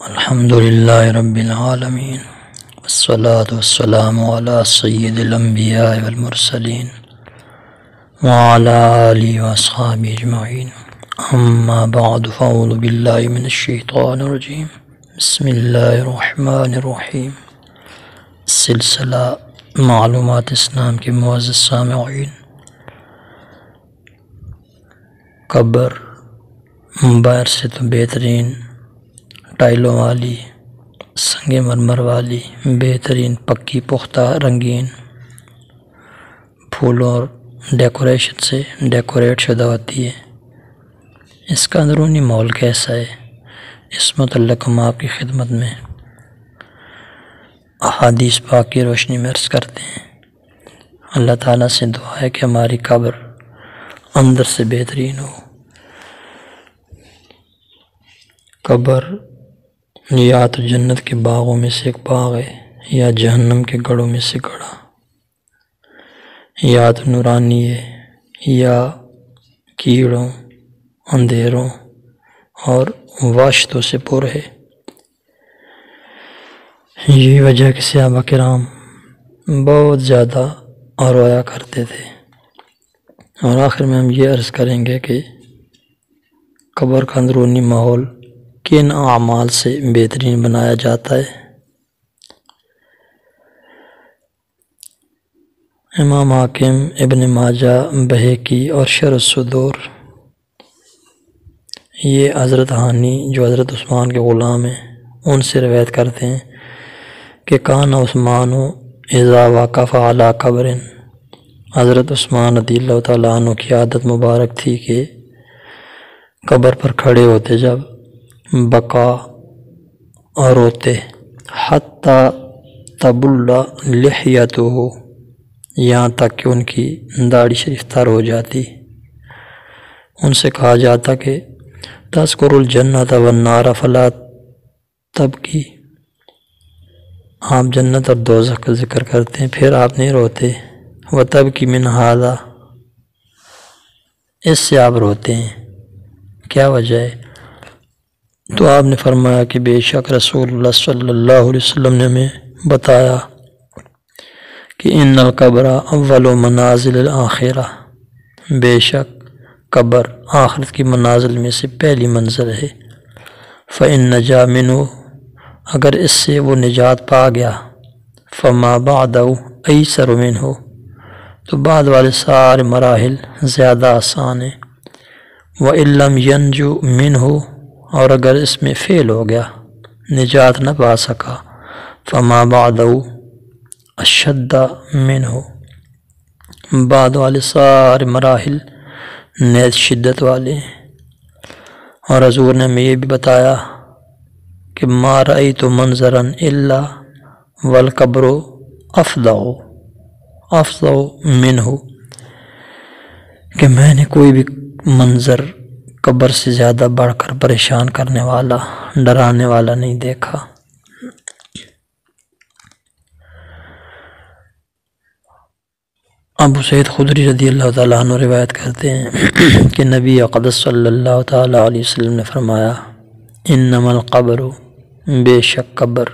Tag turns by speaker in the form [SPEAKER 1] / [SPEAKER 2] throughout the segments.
[SPEAKER 1] الحمد لله رب العالمين، والصلاة والسلام على سيد الأنبياء والمرسلين وعلى آله وأصحابه أجمعين. أما بعد، فأعوذ بالله من الشيطان الرجيم. بسم الله الرحمن الرحيم. سلسلہ معلومات اسلام کے معزز سامعین، قبر باہر سے تو بہترین ٹائلوں والی، سنگ مرمر والی، بہترین پکی پختہ رنگین پھولوں اور ڈیکوریشن سے ڈیکوریٹ شدہ ہوتی ہے۔ اس کا اندرونی ماحول کیسا ہے، اس متعلق ہم آپ کی خدمت میں احادیث پاک کی روشنی میں عرض کرتے ہیں۔ اللہ تعالیٰ سے دعا ہے کہ ہماری قبر اندر سے بہترین ہو۔ قبر یا تو جنت کے باغوں میں سے ایک باغ ہے، یا جہنم کے گڑھوں میں سے گڑھا، یا تو نورانی ہے یا کیڑوں، اندھیروں اور واشتوں سے پر ہے۔ یہی وجہ کہ صحابہ کرام بہت زیادہ رویا کرتے تھے۔ اور آخر میں ہم یہ عرض کریں گے کہ قبر کا اندرونی ماحول کن اعمال سے بہترین بنایا جاتا ہے۔ امام حاکم، ابن ماجہ، بہقی اور شرح الصدور یہ حضرت ہانی جو حضرت عثمان کے غلام ہیں ان سے روایت کرتے ہیں کہ کان عثمان اذا وقف علی قبر، حضرت عثمان رضی اللہ تعالیٰ عنہ کی عادت مبارک تھی کہ قبر پر کھڑے ہوتے جب بقا اور روتے، حتی تبل لحیتہ، یہاں تک کہ ان کی داڑھی شریف تر ہو جاتی۔ ان سے کہا جاتا کہ تذکر الجنت والنار فلا تبکی، آپ جنت اور دوزخ کا ذکر کرتے ہیں پھر آپ نہیں روتے، وتبکی من ھذا، اس سے آپ روتے ہیں، کیا وجہ ہے؟ تو آپ نے فرمایا کہ بے شک رسول اللہ صلی اللہ علیہ وسلم نے ہمیں بتایا کہ ان القبر اول منازل الآخرہ، بے شک قبر آخرت کی منازل میں سے پہلی منزل ہے۔ فإن نجا منہ، اگر اس سے وہ نجات پا گیا، فما بعدہ ایسر منہ، تو بعد والے سارے مراحل زیادہ آسان ہیں۔ وإن لم ینجو منہ، اور اگر اس میں فیل ہو گیا، نجات نہ پا سکا، فما بعدہ اشد منہ، بعد والے سارے مراحل نیز شدت والے ہیں۔ اور حضور نے ہمیں یہ بھی بتایا کہ ما رأیت منظرا الا والقبر افظع منہ، کہ میں نے کوئی بھی منظر قبر سے زیادہ بڑھ کر پریشان کرنے والا، ڈرانے والا نہیں دیکھا۔ ابو سعید خدری رضی اللہ تعالیٰ عنہ روایت کرتے ہیں کہ نبی اقدس صلی اللہ تعالیٰ علیہ وسلم نے فرمایا، انما القبر، بے شک قبر،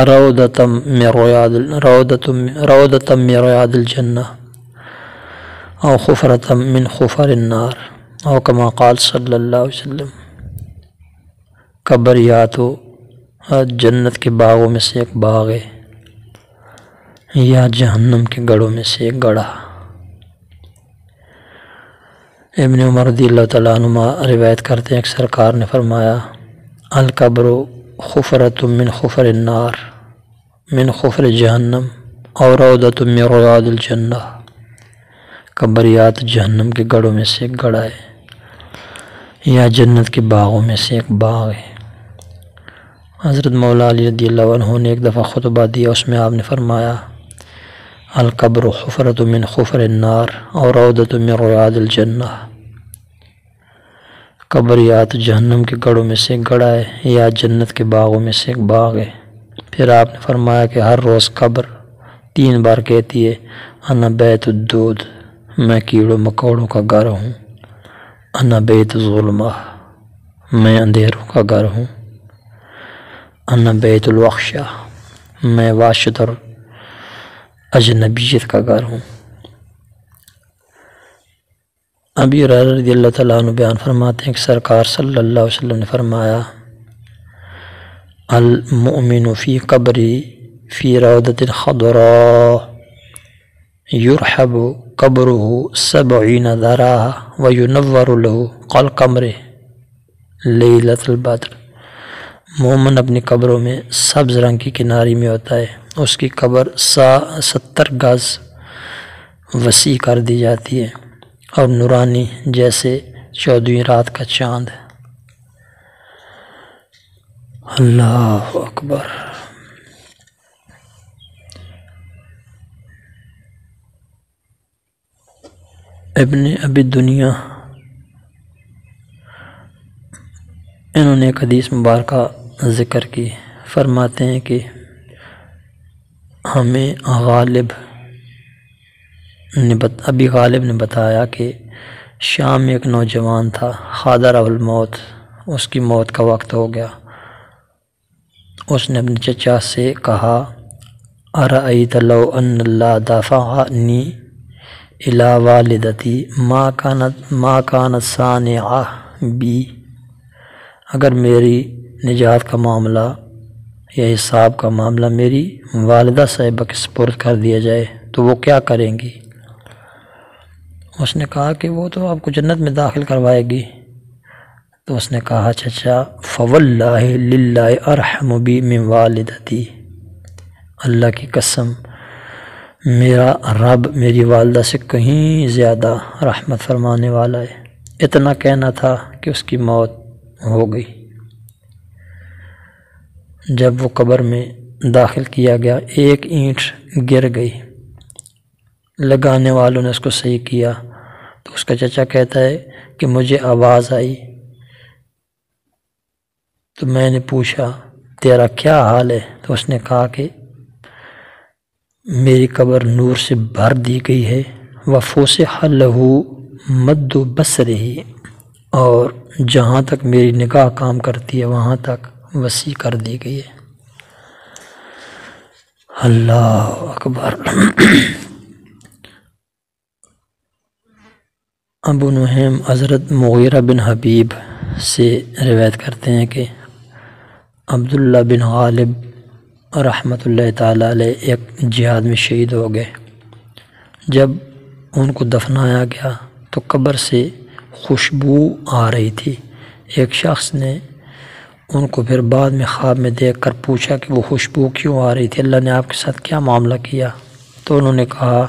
[SPEAKER 1] روضۃ من ریاض الجنہ او حفرۃ من حفر النار، او کما قال صلی اللہ علیہ وسلم، قبر یا تو جنت کے باغوں میں سے ایک باغ ہے یا جہنم کے گڑھوں میں سے ایک گڑھا۔ ابن عمر رضی اللہ تعالیٰ عنہ روایت کرتے ہیں کہ سرکار نے فرمایا، القبر حفرۃ من حفر النار من حفر جہنم اور روضۃ من ریاض الجنہ، قبر یا تو جہنم کے گڑھوں میں سے ایک گڑھا ہے یا جنت کے باغوں میں سے ایک باغ ہے۔ حضرت مولا علی رضی اللہ عنہ نے ایک دفعہ خطبہ دیا، اس میں آپ نے فرمایا، القبر حفرۃ من حفر النار اور روضۃ من ریاض الجنہ، قبر یا تو جہنم کے گڑھوں میں سے ایک گڑھا ہے یا جنت کے باغوں میں سے ایک باغ ہے۔ پھر آپ نے فرمایا کہ ہر روز قبر 3 بار کہتی ہے، انا بیت الدود، میں کیڑوں مکوڑوں کا گھر ہوں، انا بیت الظلمہ، میں اندھیروں کا گھر ہوں، انا بیت الوخشہ، میں وحشت اور اجنبیت کا گھر ہوں۔ ابی ہریرہ رضی اللہ تعالیٰ عنہ بیان فرماتے ہیں کہ سرکار صلی اللہ علیہ وسلم نے فرمایا المؤمن فی قبری فی روضۃ خضراء یرحب قبرہ 70 ذراع وینور لہ کالقمر لیلۃ البدر۔ مومن اپنی قبروں میں سبز رنگ کی کناری میں ہوتا ہے، اس کی قبر 70 گز وسیع کر دی جاتی ہے اور نورانی جیسے 14ویں رات کا چاند۔ اللہ اکبر۔ ابن ابی دنیا انہوں نے ایک حدیث مبارکہ ذکر کی، فرماتے ہیں کہ ہمیں ابی غالب نے بتایا کہ شام میں ایک نوجوان تھا، حاضر الموت، اس کی موت کا وقت ہو گیا۔ اس نے اپنے چچا سے کہا ارأیت لو ان اللہ دفعنی الی والدتی ما کانت صانعہ بی، اگر میری نجات کا معاملہ یا حساب کا معاملہ میری والدہ صاحبہ کے سپرد کر دیا جائے تو وہ کیا کریں گی؟ اس نے کہا کہ وہ تو آپ کو جنت میں داخل کروائے گی۔ تو اس نے کہا چچا فواللہ للہ ارحم بی من والدتی، اللہ کی قسم میرا رب میری والدہ سے کہیں زیادہ رحمت فرمانے والا ہے۔ اتنا کہنا تھا کہ اس کی موت ہو گئی۔ جب وہ قبر میں داخل کیا گیا، ایک اینٹ گر گئی، لگانے والوں نے اس کو صحیح کیا تو اس کا چچا کہتا ہے کہ مجھے آواز آئی تو میں نے پوچھا تیرا کیا حال ہے؟ تو اس نے کہا کہ میری قبر نور سے بھر دی گئی ہے، وفسح لہ مد بصرہ، اور جہاں تک میری نگاہ کام کرتی ہے وہاں تک وسیع کر دی گئی ہے۔ اللہ اکبر۔ ابو نعیم حضرت مغیرہ بن حبیب سے روایت کرتے ہیں کہ عبداللہ بن غالب رحمۃ اللہ تعالیٰ علیہ ایک جہاد میں شہید ہو گئے۔ جب ان کو دفنایا گیا تو قبر سے خوشبو آ رہی تھی۔ ایک شخص نے ان کو پھر بعد میں خواب میں دیکھ کر پوچھا کہ وہ خوشبو کیوں آ رہی تھی، اللہ نے آپ کے ساتھ کیا معاملہ کیا؟ تو انہوں نے کہا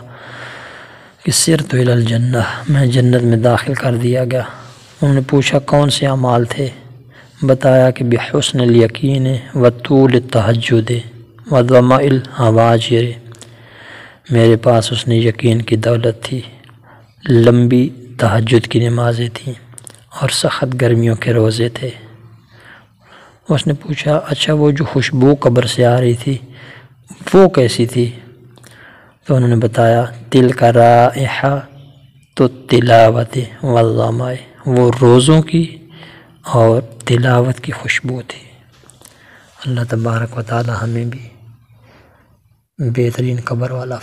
[SPEAKER 1] کہ سرت الی الجنہ، میں جنت میں داخل کر دیا گیا۔ انہوں نے پوچھا کون سے اعمال تھے؟ بتایا کہ بحسن الیقین وطول التہجد وضمع الحواجر، میرے پاس اس نے یقین کی دولت تھی، لمبی تہجد کی نمازیں تھیں اور سخت گرمیوں کے روزے تھے۔ اس نے پوچھا اچھا وہ جو خوشبو قبر سے آ رہی تھی وہ کیسی تھی؟ تو انہوں نے بتایا تلک رائحۃ التلاوت والضمع، وہ روزوں کی اور تلاوت کی خوشبو تھی۔ اللہ تبارک و تعالی ہمیں بھی بہترین قبر والا